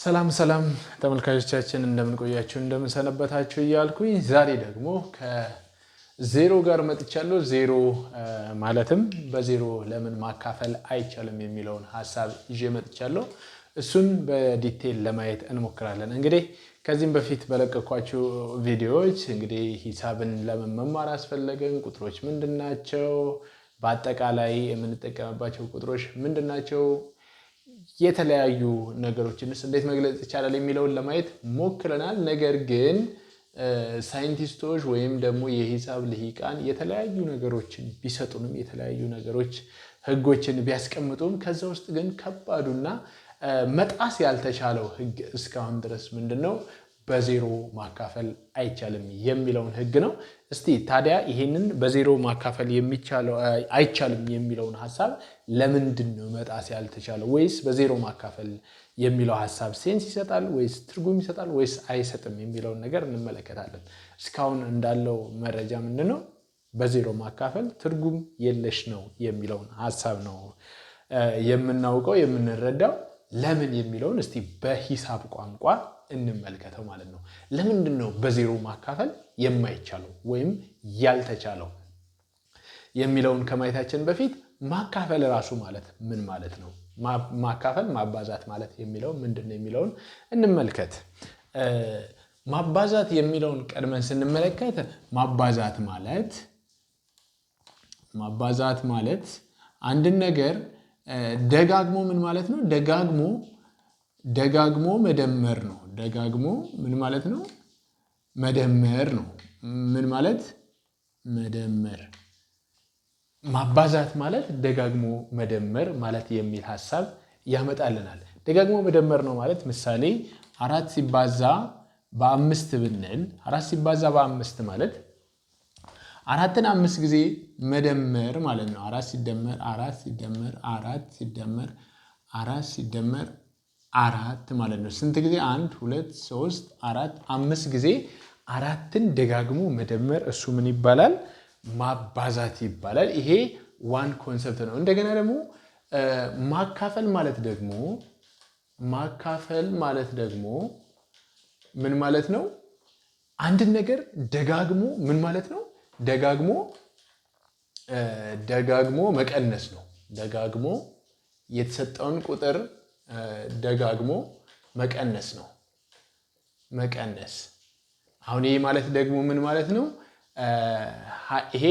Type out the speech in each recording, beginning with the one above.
ሰላም ሰላም ተመልካቾቻችን እንደምን ቆያችሁ እንደምን ሰነበታችሁ እያልኩኝ ዛሬ ደግሞ ከዜሮ ጋር መጥቻለሁ። ዜሮ ማለትም በዜሮ ለምን ማካፈል አይቻልም የሚለውን ሐሳብ ይዤ መጥቻለሁ። እሱን በዲቴል ለማየት እንሞክራለን። እንግዲህ ከዚህም በፊት በለቀኳችሁ ቪዲዮዎች እንግዲህ ሂሳብን ለምን መማር አስፈለገን፣ ቁጥሮች ምንድናቸው፣ በአጠቃላይ የምንጠቀምባቸው ቁጥሮች ምንድናቸው፣ የተለያዩ ነገሮችንስ እንዴት መግለጽ ይቻላል የሚለውን ለማየት ሞክረናል። ነገር ግን ሳይንቲስቶች ወይም ደግሞ የሂሳብ ልሂቃን የተለያዩ ነገሮችን ቢሰጡንም የተለያዩ ነገሮች ህጎችን ቢያስቀምጡም ከዛ ውስጥ ግን ከባዱና መጣስ ያልተቻለው ህግ እስካሁን ድረስ ምንድነው? በዜሮ ማካፈል አይቻልም የሚለውን ህግ ነው። እስቲ ታዲያ ይሄንን በዜሮ ማካፈል አይቻልም የሚለውን ሐሳብ ለምንድን ነው መጣስ ያልተቻለው? ወይስ በዜሮ ማካፈል የሚለው ሐሳብ ሴንስ ይሰጣል ወይስ ትርጉም ይሰጣል ወይስ አይሰጥም የሚለውን ነገር እንመለከታለን። እስካሁን እንዳለው መረጃ ምንድነው? በዜሮ ማካፈል ትርጉም የለሽ ነው የሚለውን ሐሳብ ነው የምናውቀው የምንረዳው። ለምን የሚለውን እስቲ በሂሳብ ቋንቋ እንመልከተው ማለት ነው። ለምንድን ነው በዜሮ ማካፈል የማይቻለው ወይም ያልተቻለው የሚለውን ከማየታችን በፊት ማካፈል ራሱ ማለት ምን ማለት ነው? ማካፈል ማባዛት ማለት የሚለው ምንድን ነው የሚለውን እንመልከት። ማባዛት የሚለውን ቀድመን ስንመለከት ማባዛት ማለት አንድን ነገር ደጋግሞ ምን ማለት ነው? ደጋግሞ መደመር ነው። ደጋግሞ ምን ማለት ነው? መደመር ነው። ምን ማለት? መደመር። ማባዛት ማለት ደጋግሞ መደመር ማለት የሚል ሐሳብ ያመጣልናል። ደጋግሞ መደመር ነው ማለት ምሳሌ 4 ሲባዛ በ5 ብንል 4 ሲባዛ በ5 ማለት 4ን 5 ጊዜ መደመር ማለት ነው። 4 ሲደመር 4 ሲደመር 4 ሲደመር 4 ሲደመር 4 ማለት ነው። ስንት ጊዜ? 1 2 3 4 5 ጊዜ 4ን ደጋግሞ መደመር እሱ ምን ይባላል? ማባዛት ይባላል። ይሄ ዋን ኮንሰፕት ነው። እንደገና ደግሞ ማካፈል ማለት ደግሞ ምን ማለት ነው? አንድን ነገር ደጋግሞ ምን ማለት ነው? ደጋግሞ መቀነስ ነው። ደጋግሞ የተሰጠውን ቁጥር ደጋግሞ መቀነስ ነው። መቀነስ። አሁን ይሄ ማለት ደግሞ ምን ማለት ነው? ይሄ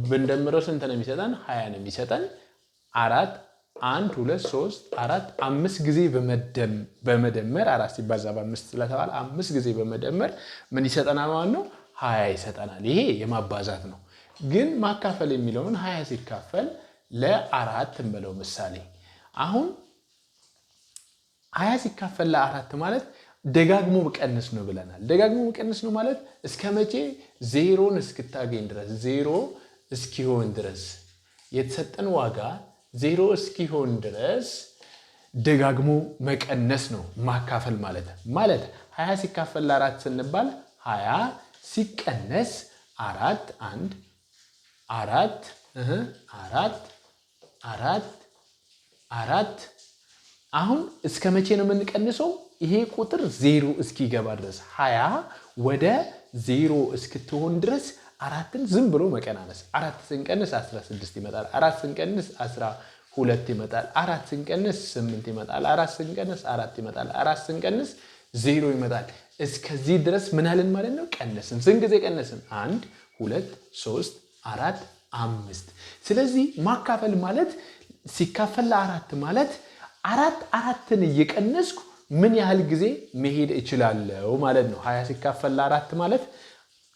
ብንደምረው ስንት ነው የሚሰጠን? 20 ነው የሚሰጠን። 4 1 2 3 4 5 ጊዜ በመደመር 4 ሲባዛ በ5 ስለተባለ 5 ጊዜ በመደመር ምን ይሰጠናል ማለት ነው? 20 ይሰጠናል። ይሄ የማባዛት ነው። ግን ማካፈል የሚለውን 20 ሲካፈል ለ4 እንበለው ምሳሌ። አሁን 20 ሲካፈል ለ4 ማለት ደጋግሞ መቀነስ ነው ብለናል። ደጋግሞ መቀነስ ነው ማለት እስከ መቼ? ዜሮን እስክታገኝ ድረስ፣ ዜሮ እስኪሆን ድረስ የተሰጠን ዋጋ ዜሮ እስኪሆን ድረስ ደጋግሞ መቀነስ ነው ማካፈል ማለት 20 ሲካፈል ለ4 ስንባል 20 ሲቀነስ 4 አሁን እስከ መቼ ነው የምንቀንሰው? ይሄ ቁጥር ዜሮ እስኪገባ ድረስ 20 ወደ ዜሮ እስክትሆን ድረስ 4ን ዝም ብሎ መቀናነስ። 4 ስንቀንስ 16 ይመጣል። 4 ስንቀንስ 12 ይመጣል። 4 ስንቀንስ 8 ይመጣል። 4 ስንቀንስ 4 ይመጣል። 4 ስንቀንስ 0 ይመጣል። እስከዚህ ድረስ ምን አለን ማለት ነው? ቀነስን። ስንት ጊዜ ቀነስን? 1 2 3 4 5። ስለዚህ ማካፈል ማለት ሲካፈል ለ4 ማለት 4ን እየቀነስኩ ምን ያህል ጊዜ መሄድ እችላለሁ ማለት ነው። 20 ሲካፈል ለ4 ማለት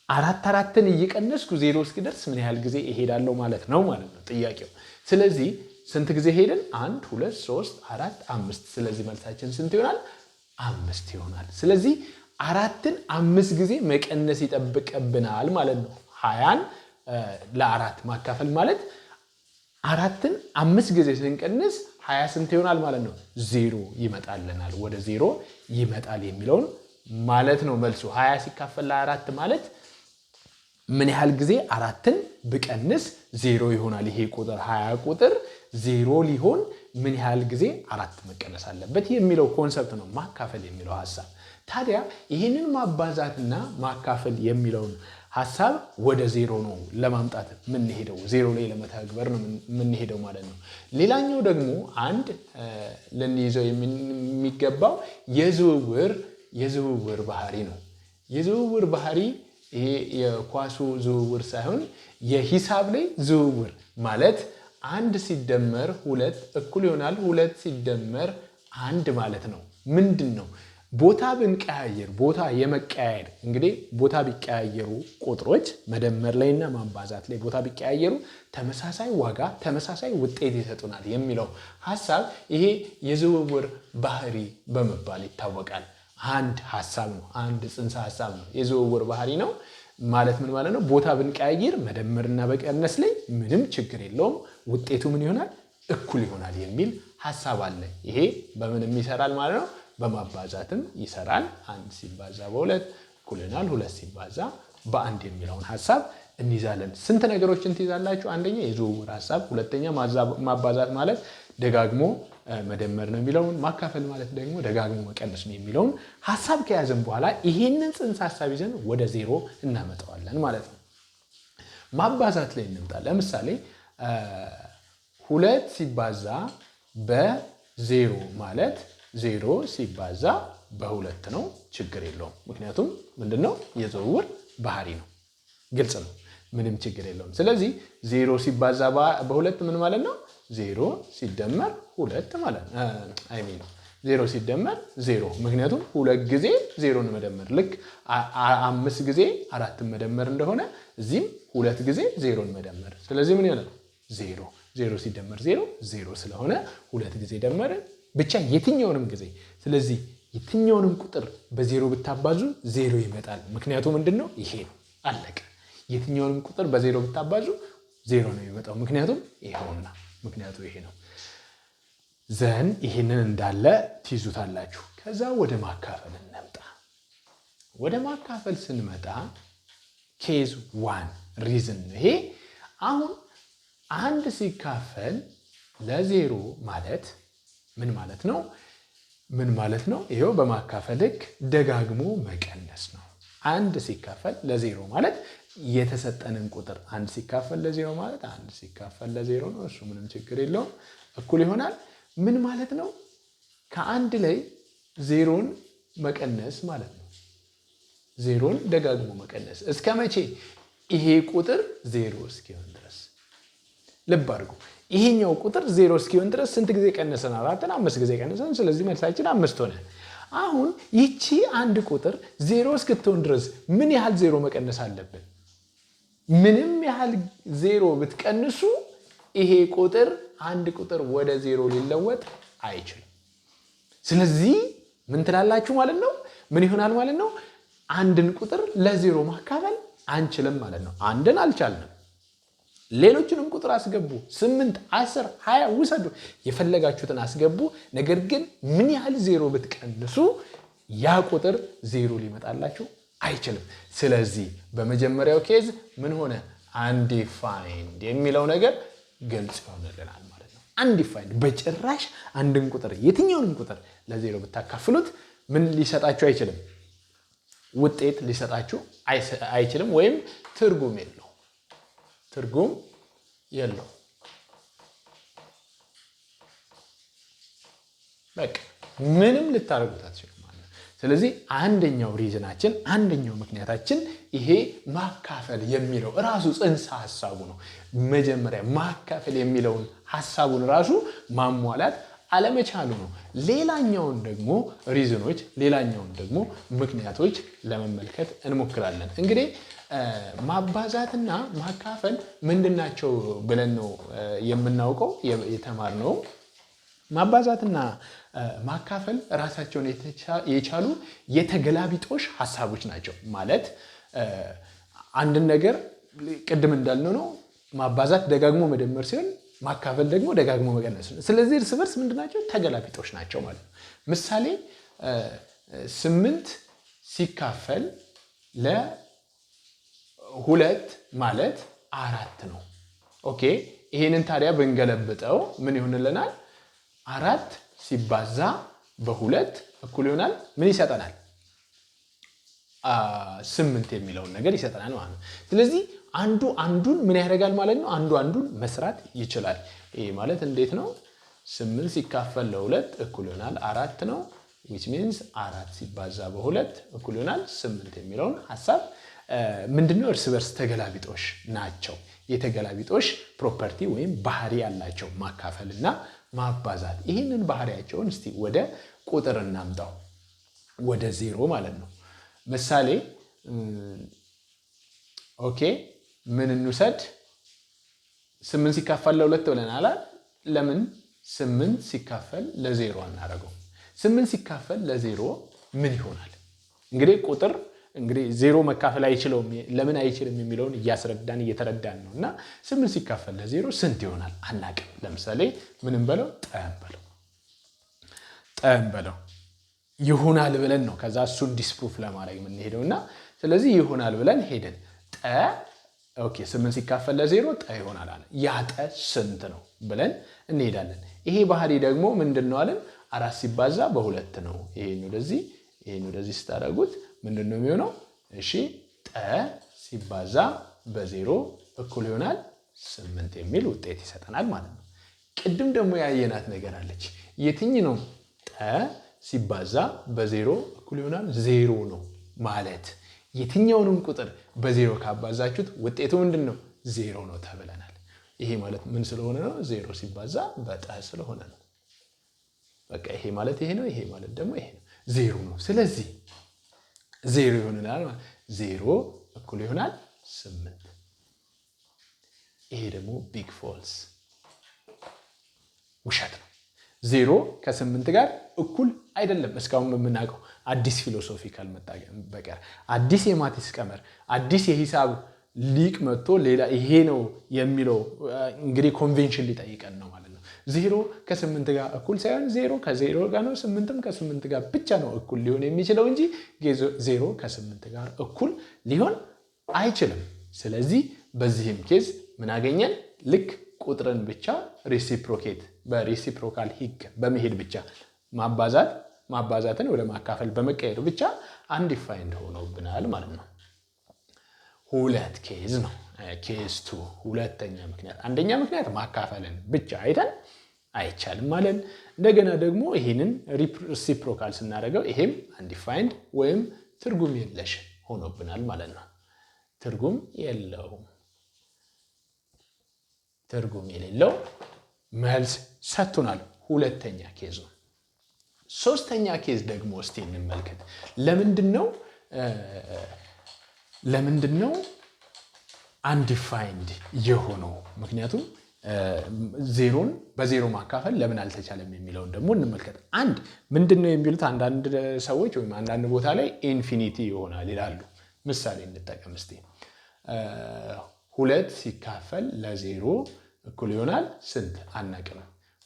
4ን እየቀነስኩ ዜሮ እስኪደርስ ምን ያህል ጊዜ እሄዳለሁ ማለት ነው ጥያቄው። ስለዚህ ስንት ጊዜ ሄድን? 1 2 3 4 5። ስለዚህ መልሳችን ስንት ይሆናል? 5 ይሆናል። ስለዚህ 4ን 5 ጊዜ መቀነስ ይጠብቅብናል ማለት ነው። 20ን ለ4 ማካፈል ማለት 4ን 5 ጊዜ ስንቀንስ 20 ስንት ይሆናል ማለት ነው? 0 ይመጣልናል። ወደ 0 ይመጣል የሚለውን ማለት ነው መልሱ። 20 ሲካፈል ለ4 ማለት ምን ያህል ጊዜ አራትን ብቀንስ 0 ይሆናል? ይሄ ቁጥር 20 ቁጥር 0 ሊሆን ምን ያህል ጊዜ አራት መቀነስ አለበት የሚለው ኮንሰፕት ነው ማካፈል የሚለው ሐሳብ። ታዲያ ይህንን ማባዛትና ማካፈል የሚለውን ሐሳብ ወደ 0 ነው ለማምጣት የምንሄደው፣ 0 ላይ ለመተግበር ነው የምንሄደው ማለት ነው። ሌላኛው ደግሞ አንድ ልንይዘው የሚገባው የዝውውር ባህሪ ነው። የዝውውር ባህሪ ይሄ የኳሱ ዝውውር ሳይሆን የሂሳብ ላይ ዝውውር ማለት 1 ሲደመር 2 እኩል ይሆናል 2 ሲደመር 1 ማለት ነው። ምንድን ነው? ቦታ ብንቀያየር ቦታ የመቀያየር እንግዲህ ቦታ ቢቀያየሩ ቁጥሮች መደመር ላይና ማባዛት ላይ ቦታ ቢቀያየሩ ተመሳሳይ ዋጋ ተመሳሳይ ውጤት ይሰጡናል የሚለው ሐሳብ ይሄ የዝውውር ባህሪ በመባል ይታወቃል። አንድ ሐሳብ ነው፣ አንድ ጽንሰ ሐሳብ ነው። የዝውውር ባህሪ ነው ማለት ምን ማለት ነው? ቦታ ብንቀያየር መደመርና መቀነስ ላይ ምንም ችግር የለውም፣ ውጤቱ ምን ይሆናል? እኩል ይሆናል የሚል ሐሳብ አለ። ይሄ በምንም ይሰራል ማለት ነው። በማባዛትም ይሰራል። 1 ሲባዛ በ2 እኩል ይሆናል 2 ሲባዛ በ1 የሚለውን ሐሳብ እንይዛለን። ስንት ነገሮችን ትይዛላችሁ? አንደኛ የዝውውር ሐሳብ፣ ሁለተኛ ማባዛት ማለት ደጋግሞ መደመር ነው የሚለውን፣ ማካፈል ማለት ደግሞ ደጋግሞ መቀነስ ነው የሚለውን ሐሳብ ከያዘን በኋላ ይሄንን ጽንሰ ሐሳብ ይዘን ወደ 0 እናመጣዋለን ማለት ነው። ማባዛት ላይ እንምጣ። ለምሳሌ 2 ሲባዛ በ0 ማለት 0 ሲባዛ በ2 ነው። ችግር የለውም። ምክንያቱም ምንድነው? የዝውውር ባህሪ ነው። ግልጽ ነው። ምንም ችግር የለውም። ስለዚህ 0 ሲባዛ በ2 ምን ማለት ነው? 0 ሲደመር 2 ማለት ነው። 0 ሲደመር 0 ምክንያቱም 2 ጊዜ 0ን መደመር ልክ 5 ጊዜ 4ን መደመር እንደሆነ እዚህም 2 ጊዜ 0ን መደመር። ስለዚህ ምን ይሆናል? 0 ሲደመር 0 ስለሆነ 2 ጊዜ ደመርን ብቻ የትኛውንም ጊዜ። ስለዚህ የትኛውንም ቁጥር በ0 ብታባዙ 0 ይመጣል። ምክንያቱ ምንድነው? ይሄ ነው። አለቀ። የትኛውንም ቁጥር በ0 ብታባዙ 0 ነው የሚመጣው። ምክንያቱም ይሄውና፣ ምክንያቱ ይሄ ነው። ዘን ይሄንን እንዳለ ትይዙታላችሁ። ከዛ ወደ ማካፈል እንምጣ። ወደ ማካፈል ስንመጣ ኬዝ 1 ሪዝን ነው ይሄ። አሁን 1 ሲካፈል ለ0 ማለት ምን ማለት ነው? ምን ማለት ነው? ይሄው በማካፈል ህግ ደጋግሞ መቀነስ ነው። 1 ሲካፈል ለ0 ማለት የተሰጠንን ቁጥር 1 ሲካፈል ለ0 ማለት 1 ሲካፈል ለ0 ነው። እሱ ምንም ችግር የለውም፣ እኩል ይሆናል። ምን ማለት ነው? ከአንድ ላይ 0ን መቀነስ ማለት ነው። 0ን ደጋግሞ መቀነስ እስከ መቼ? ይሄ ቁጥር 0 እስኪሆን ድረስ። ልብ አድርጉ። ይሄኛው ቁጥር 0 እስኪሆን ድረስ ስንት ጊዜ ቀነሰን? 4ን 5 ጊዜ ቀነሰን። ስለዚህ መልሳችን 5 ሆነ። አሁን ይቺ አንድ ቁጥር 0 እስክትሆን ድረስ ምን ያህል 0 መቀነስ አለብን? ምንም ያህል 0 ብትቀንሱ ይሄ ቁጥር አንድ ቁጥር ወደ 0 ሊለወጥ አይችልም። ስለዚህ ምን ትላላችሁ ማለት ነው? ምን ይሆናል ማለት ነው? አንድን ቁጥር ለ0 ማካፈል አንችልም ማለት ነው። አንድን አልቻልንም። ሌሎችንም ቁጥር አስገቡ። 8፣ 10፣ 20 ውሰዱ፣ የፈለጋችሁትን አስገቡ። ነገር ግን ምን ያህል 0 ብትቀንሱ ያ ቁጥር 0 ሊመጣላችሁ አይችልም። ስለዚህ በመጀመሪያው ኬዝ ምን ሆነ? አንዲፋይንድ የሚለው ነገር ግልጽ ይሆንልናል ማለት ነው። አንዲፋይንድ በጭራሽ አንድን ቁጥር የትኛውንም ቁጥር ለ0 ብታካፍሉት ምን ሊሰጣችሁ አይችልም? ውጤት ሊሰጣችሁ አይችልም፣ ወይም ትርጉም የለው። ትርጉም የለው። በቃ ምንም ልታደርጉት አትችሉም ማለት ነው። ስለዚህ አንደኛው ሪዝናችን፣ አንደኛው ምክንያታችን ይሄ ማካፈል የሚለው ራሱ ጽንሰ ሐሳቡ ነው። መጀመሪያ ማካፈል የሚለውን ሐሳቡን ራሱ ማሟላት አለመቻሉ ነው። ሌላኛውን ደግሞ ሪዝኖች፣ ሌላኛውን ደግሞ ምክንያቶች ለመመልከት እንሞክራለን። እንግዲህ ማባዛትና ማካፈል ምንድናቸው ብለን ነው የምናውቀው የተማርነው። ማባዛትና ማካፈል ራሳቸውን የቻሉ የተገላቢጦሽ ሐሳቦች ናቸው። ማለት አንድን ነገር ቅድም እንዳልነው ነው። ማባዛት ደጋግሞ መደመር ሲሆን ማካፈል ደግሞ ደጋግሞ መቀነስ ነው። ስለዚህ እርስ በርስ ምንድናቸው? ተገላቢጦሽ ናቸው ማለት ነው። ምሳሌ 8 ሲካፈል 2 ማለት 4 ነው። ኦኬ ይሄንን ታዲያ ብንገለብጠው ምን ይሆንልናል? 4 ሲባዛ በ2 እኩል ይሆናል ምን ይሰጠናል? 8 የሚለውን ነገር ይሰጠናል ማለት ነው። ስለዚህ አንዱ አንዱን ምን ያደርጋል ማለት ነው? አንዱ አንዱን መስራት ይችላል። ይሄ ማለት እንዴት ነው? 8 ሲካፈል ለ2 እኩል ይሆናል 4 ነው። which means 4 ሲባዛ በ2 እኩል ይሆናል 8 የሚለውን ሐሳብ ምንድነው? እርስ በርስ ተገላቢጦሽ ናቸው። የተገላቢጦሽ ፕሮፐርቲ ወይም ባህሪ ያላቸው ማካፈልና ማባዛት። ይህንን ባህሪያቸውን እስቲ ወደ ቁጥር እናምጣው፣ ወደ 0 ማለት ነው። ምሳሌ ኦኬ ምን እንውሰድ? 8 ሲካፈል ለ2 ብለናል። ለምን 8 ሲካፈል ለ0 አናደርገው? 8 ሲካፈል ለ0 ምን ይሆናል? እንግዲህ ቁጥር እንግዲህ 0 መካፈል አይችልም። ለምን አይችልም የሚለውን እያስረዳን እየተረዳን ነው። እና 8 ሲካፈል ለ0 ስንት ይሆናል? አናውቅም። ለምሳሌ ምንም በለው ጠም በለው ይሆናል ብለን ነው ከዛ እሱን ዲስፕሩፍ ለማድረግ የምንሄደው። እና ስለዚህ ይሆናል ብለን ሄደን ኦኬ 8 ሲካፈል ለ0 ጠ ይሆናል አለ። ያ ጠ ስንት ነው ብለን እንሄዳለን። ይሄ ባህሪ ደግሞ ምንድነው አለን? 4 ሲባዛ በ2 ነው። ይሄን ወደዚህ ስታደርጉት ምንድነው የሚሆነው? እሺ ጠ ሲባዛ በ0 እኩል ይሆናል 8 የሚል ውጤት ይሰጠናል ማለት ነው። ቅድም ደግሞ ያየናት ነገር አለች። የትኛው ነው ጠ ሲባዛ በ0 እኩል ይሆናል 0 ነው ማለት የትኛውንም ቁጥር በ0 ካባዛችሁት ውጤቱ ምንድነው? 0 ነው ተብለናል። ይሄ ማለት ምን ስለሆነ ነው? 0 ሲባዛ በጠ ስለሆነ ነው። በቃ ይሄ ማለት ይሄ ነው፣ ይሄ ማለት ደግሞ ይሄ ነው፣ 0 ነው። ስለዚህ 0 ይሆናል ማለት 0 እኩል ይሆናል 8። ይሄ ደግሞ ቢግ ፎልስ ውሸት ነው። 0 ከ8 ጋር እኩል አይደለም። እስካሁን በምናውቀው አዲስ ፊሎሶፊ ካልመጣገም በቀር አዲስ የማቲስ ቀመር አዲስ የሂሳብ ሊቅ መጥቶ ሌላ ይሄ ነው የሚለው እንግዲህ ኮንቬንሽን ሊጠይቀን ነው ማለት ነው። 0 ከ8 ጋር እኩል ሳይሆን 0 ከ0 ጋር ነው፣ 8ም ከ8 ጋር ብቻ ነው እኩል ሊሆን የሚችለው እንጂ 0 ከ8 ጋር እኩል ሊሆን አይችልም። ስለዚህ በዚህም ኬዝ ምን አገኘን? ልክ ቁጥርን ብቻ ሬሲፕሮኬት በሬሲፕሮካል ህግ በመሄድ ብቻ ማባዛትን ወደ ማካፈል በመቀየር ብቻ አንዲፋይንድ ሆኖብናል ማለት ነው። ሁለት ኬዝ ነው። ኬዝ 2 ሁለተኛ ምክንያት። አንደኛ ምክንያት ማካፈልን ብቻ አይተን አይቻልም ማለት። እንደገና ደግሞ ይሄንን ሬሲፕሮካል ስናደርገው ይሄም አንዲፋይንድ ወይም ትርጉም የለሽ ሆኖብናል ማለት ነው። ትርጉም የሌለው መልስ ሰጥቶናል። ሁለተኛ ኬዝ ነው። ሶስተኛ ኬዝ ደግሞ እስቲ እንመልከት። ለምንድነው አንዲፋይንድ የሆነው? ምክንያቱም 0ን በ0 ማካፈል ለምን አልተቻለም የሚለውን ደግሞ እንመልከት። ምንድነው የሚሉት አንዳንድ ሰዎች ወይም አንዳንድ ቦታ ላይ ኢንፊኒቲ ይሆናል ይላሉ። ምሳሌ እንጠቀም እስቲ። 2 ሲካፈል ለ0 እኩል ይሆናል ስንት? አናውቅም።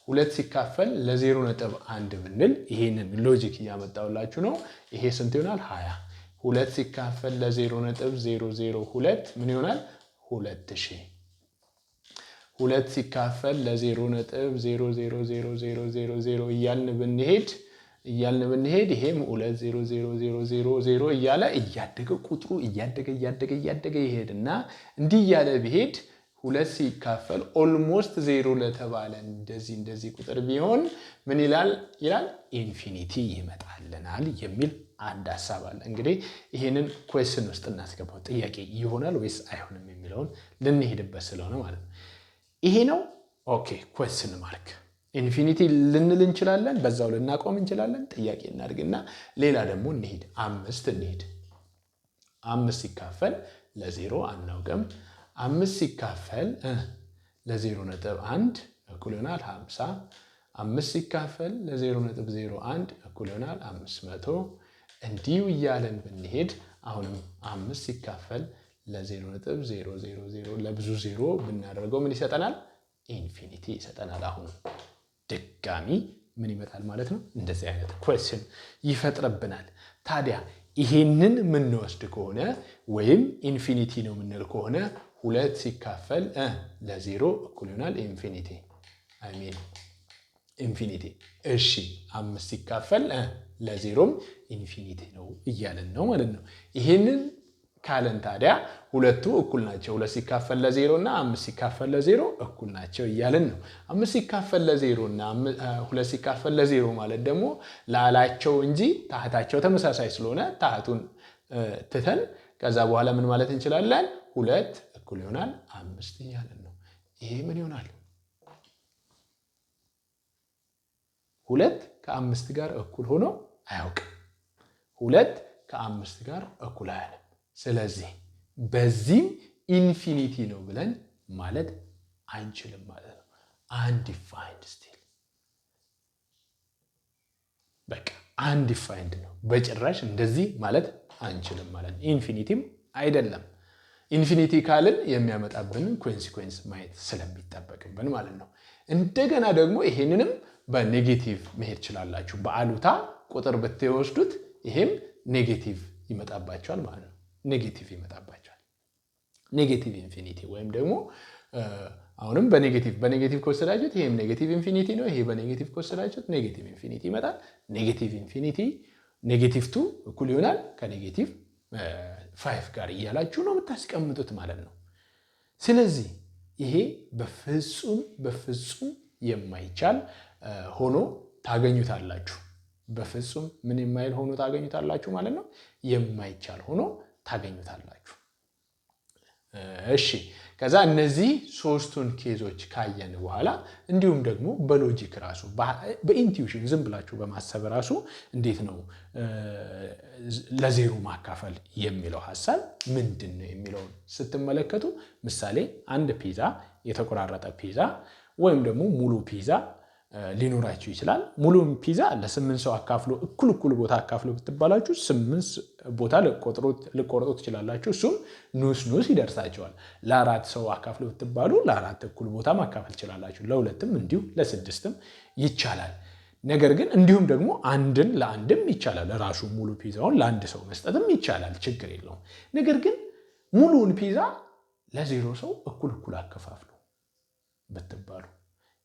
2 ሲካፈል ለ0.1 ብንል ይሄንን ሎጂክ እያመጣውላችሁ ነው። ይሄ ስንት ይሆናል? 20። 2 ሲካፈል ለ0.002 ምን ይሆናል? 2000። 2 ሲካፈል ለ0.000000 እያልን ብንሄድ ይሄም 2000000 እያለ እያደገ ቁጥሩ እያደገ ይሄድና እንዲህ እያለ ቢሄድ 2 ሲካፈል ኦልሞስት 0 ለተባለ እንደዚህ ቁጥር ቢሆን ምን ይላል? ኢንፊኒቲ ይመጣልናል የሚል አንድ ሐሳብ አለ። እንግዲህ ይሄንን ኩዌስችን ውስጥ እናስገባው። ጥያቄ ይሆናል ወይስ አይሆንም የሚለውን ልንሄድበት ስለሆነ ማለት ነው። ይሄ ነው ኦኬ። ኩዌስችን ማርክ ኢንፊኒቲ ልንል እንችላለን፣ በዛው ልናቆም እንችላለን። ጥያቄ እናድርግና ሌላ ደግሞ እንሂድ። 5 ሲካፈል ለ0 አናውቅም። 5 ሲካፈል ለ0.1 እኩል ይሆናል 50። 5 ሲካፈል ለ0.01 እኩል ይሆናል 500። እንዲሁ እያለን ብንሄድ አሁንም 5 ሲካፈል ለ0.000 ለብዙ 0 ብናደርገው ምን ይሰጠናል? ኢንፊኒቲ ይሰጠናል። አሁን ድጋሚ ምን ይመጣል ማለት ነው? እንደዚህ አይነት ኩዌስችን ይፈጥርብናል። ታዲያ ይሄንን የምንወስድ ከሆነ ወይም ኢንፊኒቲ ነው የምንል ከሆነ 2 ሲካፈል ለ0 እኩል ይሆናል ኢንፊኒቲ። እሺ 5 ሲካፈል ለ0ም ኢንፊኒቲ ነው እያለን ነው ማለት ነው። ይሄንን ካለን ታዲያ ሁለቱ እኩል ናቸው። 2 ሲካፈል ለ0 እና 5 ሲካፈል ለ0 እኩል ናቸው እያለን ነው። 5 ሲካፈል ለ0 እና 2 ሲካፈል ለ0 ማለት ደግሞ ላላቸው እንጂ ታህታቸው ተመሳሳይ ስለሆነ ታህቱን ትተን ከዛ በኋላ ምን ማለት እንችላለን? 2 እኩል ይሆናል 5 እያለን ነው። ይሄ ምን ይሆናል? 2 ከ5 ጋር እኩል ሆኖ አያውቅም። 2 ከ5 ጋር እኩል አያለም። ስለዚህ በዚህም ኢንፊኒቲ ነው ብለን ማለት አንችልም ማለት ነው። አንዲፋይንድ ስቲል በቃ አንዲፋይንድ ነው። በጭራሽ እንደዚህ ማለት አንችልም ማለት ነው። ኢንፊኒቲም አይደለም። ኢንፊኒቲ ካልን የሚያመጣብንን ኮንሲኩዌንስ ማየት ስለሚጠበቅብን ማለት ነው። እንደገና ደግሞ ይሄንንም በኔጌቲቭ መሄድ ይችላላችሁ። በአሉታ ቁጥር ብትወስዱት ይሄም ኔጌቲቭ ይመጣባቸዋል ማለት ነው። ኔጌቲቭ ይመጣባቸዋል። ኔጌቲቭ ኢንፊኒቲ ወይም ደግሞ አሁንም በኔጌቲቭ ከወሰዳችሁት ይሄም ኔጌቲቭ ኢንፊኒቲ ነው። ይሄ በኔጌቲቭ ከወሰዳችሁት ኔጌቲቭ ኢንፊኒቲ ይመጣል። ኔጌቲቭ ኢንፊኒቲ ኔጌቲቭ 2 እኩል ይሆናል ከኔጌቲቭ 5 ጋር እያላችሁ ነው የምታስቀምጡት ማለት ነው። ስለዚህ ይሄ በፍጹም የማይቻል ሆኖ ታገኙታላችሁ። በፍጹም ምን የማይል ሆኖ ታገኙታላችሁ ማለት ነው። የማይቻል ሆኖ ታገኙታላችሁ። እሺ ከዛ እነዚህ ሶስቱን ኬዞች ካየን በኋላ እንዲሁም ደግሞ በሎጂክ ራሱ በኢንቲዩሽን ዝም ብላችሁ በማሰብ ራሱ እንዴት ነው ለ0 ማካፈል የሚለው ሐሳብ ምንድነው የሚለውን ስትመለከቱ ምሳሌ አንድ ፒዛ የተቆራረጠ ፒዛ ወይም ደግሞ ሙሉ ፒዛ ሊኖራችሁ ይችላል። ሙሉ ፒዛ ለ8 ሰው አካፍሎ እኩል ቦታ አካፍሎ ብትባላችሁ 8 ቦታ ልቆርጡት ትችላላችሁ። እሱም ኑስ ይደርሳቸዋል። ለ4 ሰው አካፍሎ ብትባሉ ለ4 እኩል ቦታ ማካፈል ትችላላችሁ። ለ2ም እንዲሁ ለ6ም ይቻላል። ነገር ግን እንዲሁም ደግሞ አንድን ለአንድም ይቻላል። ራሱ ሙሉ ፒዛውን ለአንድ ሰው መስጠትም ይቻላል፣ ችግር የለውም። ነገር ግን ሙሉውን ፒዛ ለ0 ሰው እኩል አከፋፍሉ ብትባሉ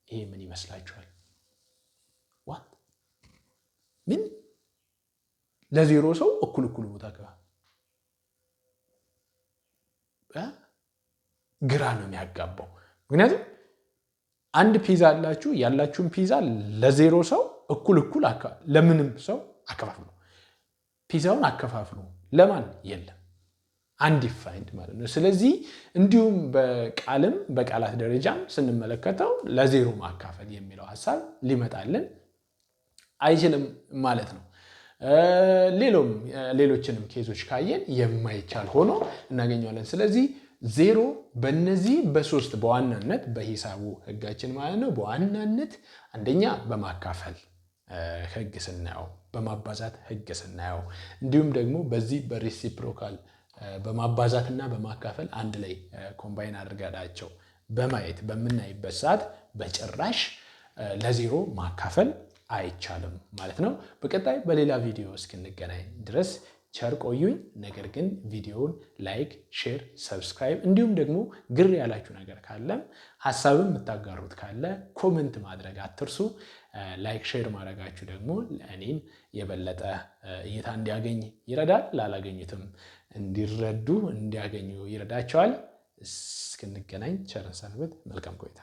ይሄ ምን ይመስላችኋል? ምን ለ0 ሰው እኩል ቦታ ግራ ነው የሚያጋባው። ምክንያቱም አንድ ፒዛ አላችሁ፣ ያላችሁን ፒዛ ለ0 ሰው እኩል ለምንም ሰው አከፋፍሉ። ፒዛውን አከፋፍሉ ለማን የለም፣ አንዲፋይንድ ማለት ነው። ስለዚህ እንዲሁም በቃላት ደረጃም ስንመለከተው ለ0 ማካፈል የሚለው ሐሳብ ሊመጣልን አይችልም ማለት ነው። ሌሎችንም ኬዞች ካየን የማይቻል ሆኖ እናገኘዋለን። ስለዚህ 0 በእነዚህ በ3 በዋናነት በሂሳቡ ህጋችን ማለት ነው በዋናነት አንደኛ በማካፈል ህግ ስናየው፣ በማባዛት ህግ ስናየው፣ እንዲሁም ደግሞ በዚህ በሬሲፕሮካል በማባዛትና በማካፈል አንድ ላይ ኮምባይን አድርገናቸው በማየት በምናይበት ሰዓት በጭራሽ ለ0 ማካፈል አይቻልም ማለት ነው። በቀጣይ በሌላ ቪዲዮ እስክንገናኝ ድረስ ቸር ቆዩኝ። ነገር ግን ቪዲዮውን ላይክ፣ ሼር፣ ሰብስክራይብ እንዲሁም ደግሞ ግር ያላችሁ ነገር ካለ ሐሳብም የምታጋሩት ካለ ኮሜንት ማድረግ አትርሱ። ላይክ ሼር ማድረጋችሁ ደግሞ እኔን የበለጠ እይታ እንዲያገኝ ይረዳል፣ ላላገኙትም እንዲረዱ እንዲያገኙ ይረዳቸዋል። እስክንገናኝ ቸር ሰንብት። መልካም ቆይታ